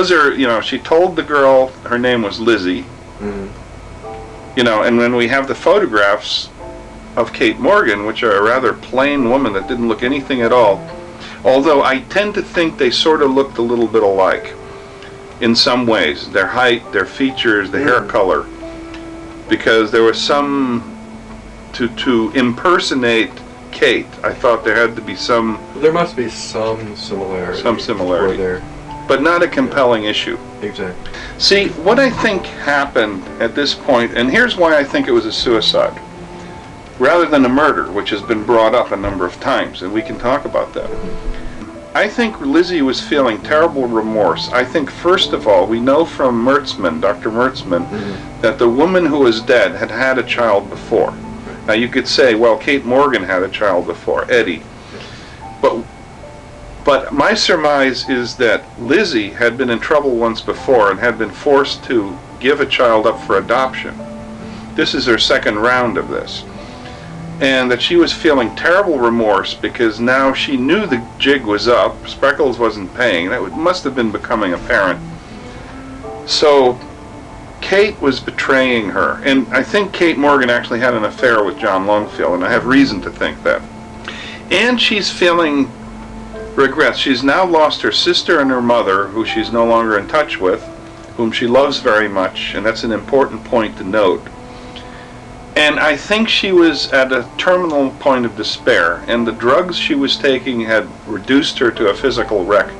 Those are, she told the girl her name was Lizzie. And when we have the photographs of Kate Morgan, which are a rather plain woman that didn't look anything at all, although I tend to think they sort of looked a little bit alike in some ways, their height, their features, the hair color, because there was some, to impersonate Kate, I thought there had to be some... There must be some similarity. Some similarity. But not a compelling issue. Exactly. See, what I think happened at this point, and here's why I think it was a suicide, rather than a murder, which has been brought up a number of times, and we can talk about that. I think Lizzie was feeling terrible remorse. I think, first of all, we know from Mertzman, Dr. Mertzman, that the woman who was dead had had a child before. Now, you could say, well, Kate Morgan had a child before, Eddie. But my surmise is that Lizzie had been in trouble once before and had been forced to give a child up for adoption. This is her second round of this. And that she was feeling terrible remorse because now she knew the jig was up. Spreckles wasn't paying. That must have been becoming apparent. So Kate was betraying her. And I think Kate Morgan actually had an affair with John Longfield, and I have reason to think that. And she's feeling regrets. She's now lost her sister and her mother, who she's no longer in touch with, whom she loves very much, and that's an important point to note. And I think she was at a terminal point of despair, and the drugs she was taking had reduced her to a physical wreck.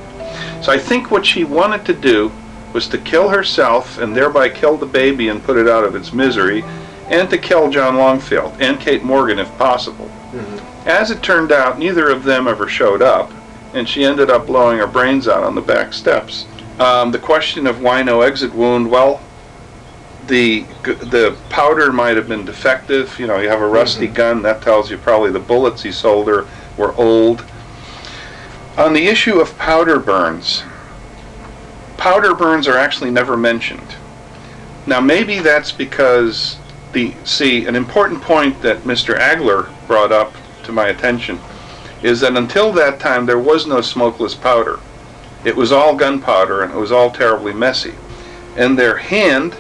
So I think what she wanted to do was to kill herself and thereby kill the baby and put it out of its misery, and to kill John Longfield and Kate Morgan if possible. As it turned out, neither of them ever showed up, and she ended up blowing her brains out on the back steps. The question of why no exit wound, well, the powder might have been defective. You have a rusty gun, that tells you probably the bullets he sold her were old. On the issue of powder burns are actually never mentioned. Now maybe that's because an important point that Mr. Agler brought up to my attention is that until that time there was no smokeless powder. It was all gunpowder, and it was all terribly messy. And their hand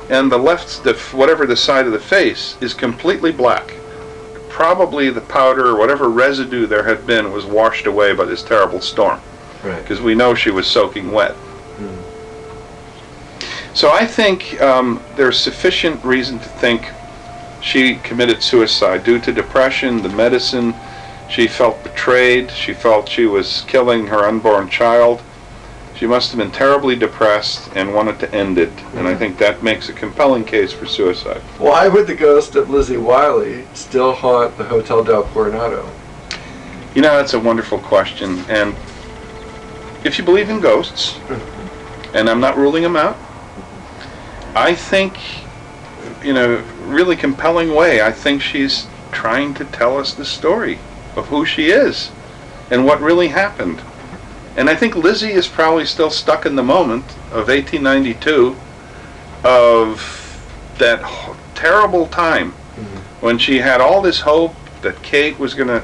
and whatever the side of the face is completely black. Probably the powder or whatever residue there had been was washed away by this terrible storm. Right. Because we know she was soaking wet. So I think there's sufficient reason to think she committed suicide due to depression, the medicine. She felt betrayed. She felt she was killing her unborn child. She must have been terribly depressed and wanted to end it. And I think that makes a compelling case for suicide. Why would the ghost of Lizzie Wiley still haunt the Hotel del Coronado? That's a wonderful question. And if you believe in ghosts, and I'm not ruling them out, I think, really compelling way, I think she's trying to tell us the story of who she is and what really happened. And I think Lizzie is probably still stuck in the moment of 1892, of that terrible time when she had all this hope that Kate was going to,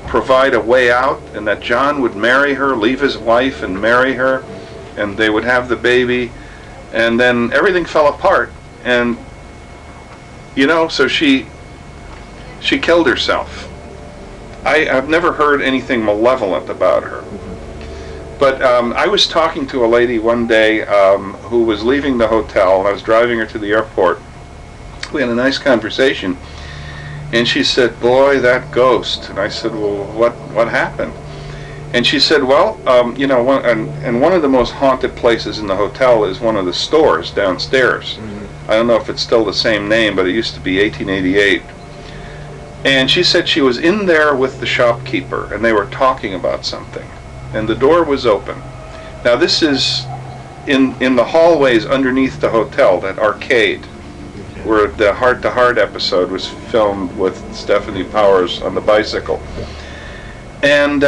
provide a way out, and that John would marry her, leave his wife and marry her, and they would have the baby. And then everything fell apart, and so she killed herself. I've never heard anything malevolent about her. But I was talking to a lady one day who was leaving the hotel. I was driving her to the airport. We had a nice conversation, and she said, "Boy, that ghost." And I said, "Well, what happened?" And she said, "Well, one of the most haunted places in the hotel is one of the stores downstairs. I don't know if it's still the same name, but it used to be 1888. And she said she was in there with the shopkeeper, and they were talking about something. And the door was open. Now this is in the hallways underneath the hotel, that arcade, where the Heart to Heart episode was filmed with Stephanie Powers on the bicycle. And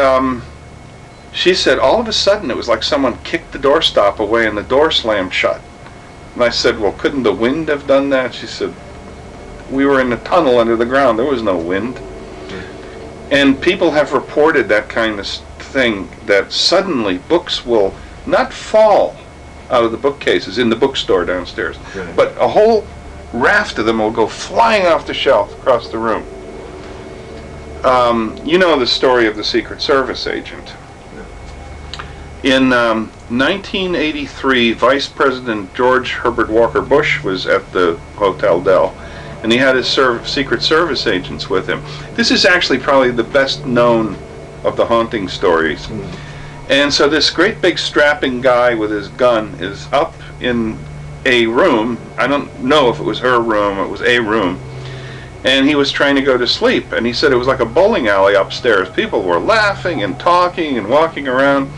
she said all of a sudden it was like someone kicked the doorstop away and the door slammed shut. And I said, "Well, couldn't the wind have done that?" She said, "We were in a tunnel under the ground. There was no wind." And people have reported that kind of thing, that suddenly books will not fall out of the bookcases in the bookstore downstairs, Right. but a whole raft of them will go flying off the shelf across the room. You know the story of the Secret Service agent. In 1983, Vice President George Herbert Walker Bush was at the Hotel Del, and he had his Secret Service agents with him. This is actually probably the best known of the haunting stories. And so this great big strapping guy with his gun is up in a room. I don't know if it was her room, it was a room. And he was trying to go to sleep. And he said it was like a bowling alley upstairs. People were laughing and talking and walking around.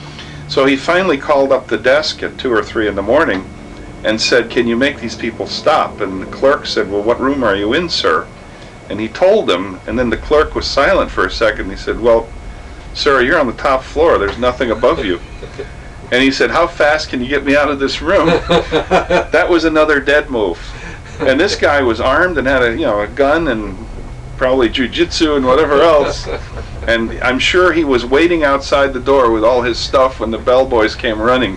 So he finally called up the desk at 2 or 3 in the morning and said, "Can you make these people stop?" And the clerk said, "Well, what room are you in, sir?" And he told him, and then the clerk was silent for a second. He said, "Well, sir, you're on the top floor. There's nothing above you." And he said, "How fast can you get me out of this room?" That was another dead move. And this guy was armed and had a gun and probably jujitsu and whatever else. And I'm sure he was waiting outside the door with all his stuff when the bellboys came running.